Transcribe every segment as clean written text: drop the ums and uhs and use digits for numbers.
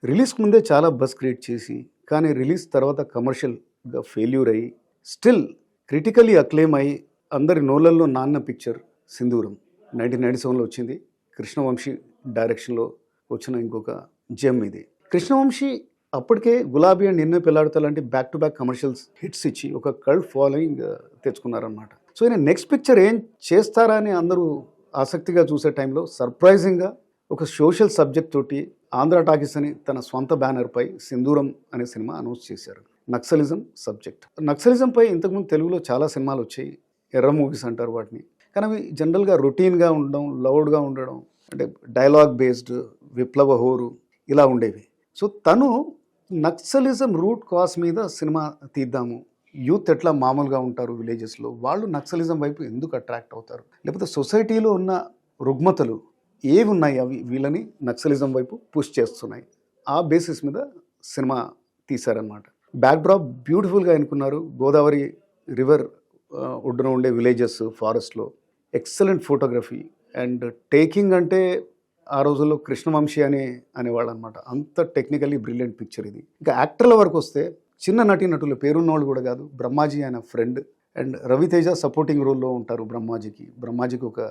రిలీజ్‌కి ముందే చాలా బజ్ క్రియేట్ చేసి, కానీ రిలీజ్ తర్వాత కమర్షియల్‌గా ఫెయిల్యూర్ అయ్యి, స్టిల్ క్రిటికల్లీ అక్లెయిమ్ అయ్యి, అందరి నోళ్ళల్లో నానిన పిక్చర్ 'సింధూరం'. 1997లో వచ్చింది. కృష్ణవంశీ డైరెక్షన్‌లో వచ్చిన ఇంకొక జెమ్ ఇది. కృష్ణవంశీ అప్పటికే 'గులాబీ అండ్ నిన్నే పెళ్లాడతా' లాంటి back to back commercials hits ఇచ్చి ఒక కల్ట్ ఫాలోయింగ్ తెచ్చుకున్నారనమాట. సో ఈయన నెక్స్ట్ పిక్చర్ ఏం చేస్తారా అని అందరూ ఆసక్తిగా చూసే టైంలో సర్ప్రైజింగ్‌గా ఒక సోషల్ సబ్జెక్ట్ తోటి ఆంధ్ర టాకీస్ అని తన స్వంత బ్యానర్పై 'సింధూరం' అనే సినిమా అనౌన్స్ చేశారు. నక్సలిజం సబ్జెక్ట్. నక్సలిజంపై ఇంతకుముందు తెలుగులో చాలా సినిమాలు వచ్చాయి. ఎర్ర మూవీస్ అంటారు వాటిని. కానీ అవి జనరల్గా రొటీన్గా ఉండడం, లౌడ్గా ఉండడం, అంటే డైలాగ్ బేస్డ్, విప్లవ హోరు ఇలా ఉండేవి. సో తను నక్సలిజం రూట్ కాజ్ మీద సినిమా తీద్దాము, యూత్ ఎట్లా మామూలుగా ఉంటారు విలేజెస్లో, వాళ్ళు నక్సలిజం వైపు ఎందుకు అట్రాక్ట్ అవుతారు, లేకపోతే సొసైటీలో ఉన్న రుగ్మతలు ఏవి ఉన్నాయి, అవి వీళ్ళని నక్సలిజం వైపు పుష్ చేస్తున్నాయి. ఆ బేసిస్ మీద సినిమా తీశారనమాట. బ్యాక్డ్రాప్ బ్యూటిఫుల్గా ఎన్నుకున్నారు. గోదావరి రివర్ ఒడ్డున ఉండే విలేజెస్, ఫారెస్ట్లో ఎక్సలెంట్ ఫోటోగ్రఫీ అండ్ టేకింగ్. అంటే ఆ రోజుల్లో కృష్ణవంశీ అనేవాళ్ళు అనమాట. అంత టెక్నికల్లీ బ్రిలియంట్ పిక్చర్ ఇది. ఇంకా యాక్టర్ల వరకు వస్తే చిన్న నటీనటులు, పేరున్నోళ్ళు కూడా కాదు. బ్రహ్మాజీ ఆయన ఫ్రెండ్ అండ్ రవితేజ సపోర్టింగ్ రోల్లో ఉంటారు బ్రహ్మాజీకి ఒక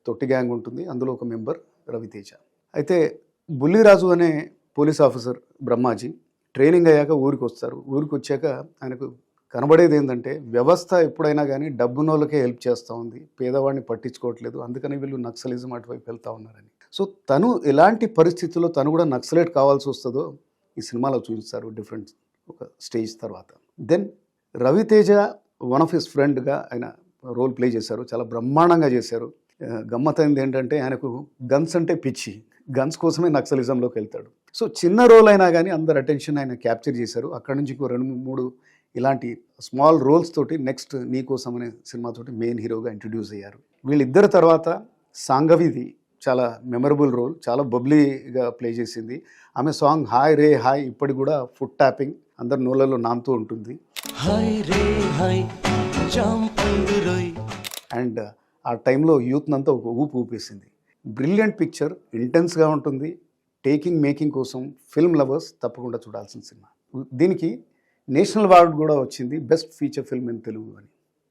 తొట్టి గ్యాంగ్ ఉంటుంది, అందులో ఒక మెంబర్ రవితేజ. అయితే బుల్లిరాజు అనే పోలీస్ ఆఫీసర్ బ్రహ్మాజీ ట్రైనింగ్ అయ్యాక ఊరికి వస్తారు. ఊరికి వచ్చాక ఆయనకు కనబడేది ఏంటంటే, వ్యవస్థ ఎప్పుడైనా కానీ డబ్బునోళ్ళకే హెల్ప్ చేస్తూ ఉంది, పేదవాడిని పట్టించుకోవట్లేదు, అందుకని వీళ్ళు నక్సలిజం అటువైపు వెళ్తూ ఉన్నారని. సో తను ఎలాంటి పరిస్థితుల్లో తను కూడా నక్సలైట్ కావాల్సి వస్తుందో ఈ సినిమాలో చూపిస్తారు డిఫరెంట్ ఒక స్టేజ్ తర్వాత. Then Raviteja one of his ఫ్రెండ్గా ఆయన రోల్ ప్లే చేశారు. చాలా బ్రహ్మాండంగా చేశారు. గమ్మతైంది ఏంటంటే, ఆయనకు గన్స్ అంటే పిచ్చి, గన్స్ కోసమే నక్సలిజంలోకి వెళ్తాడు. సో చిన్న రోల్ అయినా కానీ అందరు అటెన్షన్ ఆయన క్యాప్చర్ చేశారు. అక్కడి నుంచి ఇంకో 2-3 ఇలాంటి స్మాల్ రోల్స్ తోటి నెక్స్ట్ నీకోసం అనే సినిమాతోటి మెయిన్ హీరోగా ఇంట్రడ్యూస్ అయ్యారు. వీళ్ళిద్దరి తర్వాత సాంగవిది చాలా మెమరబుల్ రోల్, చాలా బబ్లీగా ప్లే చేసింది. ఆమె సాంగ్ హాయ్ రే హాయ్ ఇప్పటికి కూడా ఫుట్ ట్యాపింగ్ అందరి నోళ్ళలో నానుతూ ఉంటుంది. అండ్ ఆ టైంలో యూత్నంతా ఒక ఊపేసింది. బ్రిలియంట్ పిక్చర్, ఇంటెన్స్గా ఉంటుంది. మేకింగ్ కోసం ఫిల్మ్ లవర్స్ తప్పకుండా చూడాల్సిన సినిమా. దీనికి నేషనల్ అవార్డు కూడా వచ్చింది, best feature film in Telugu అని.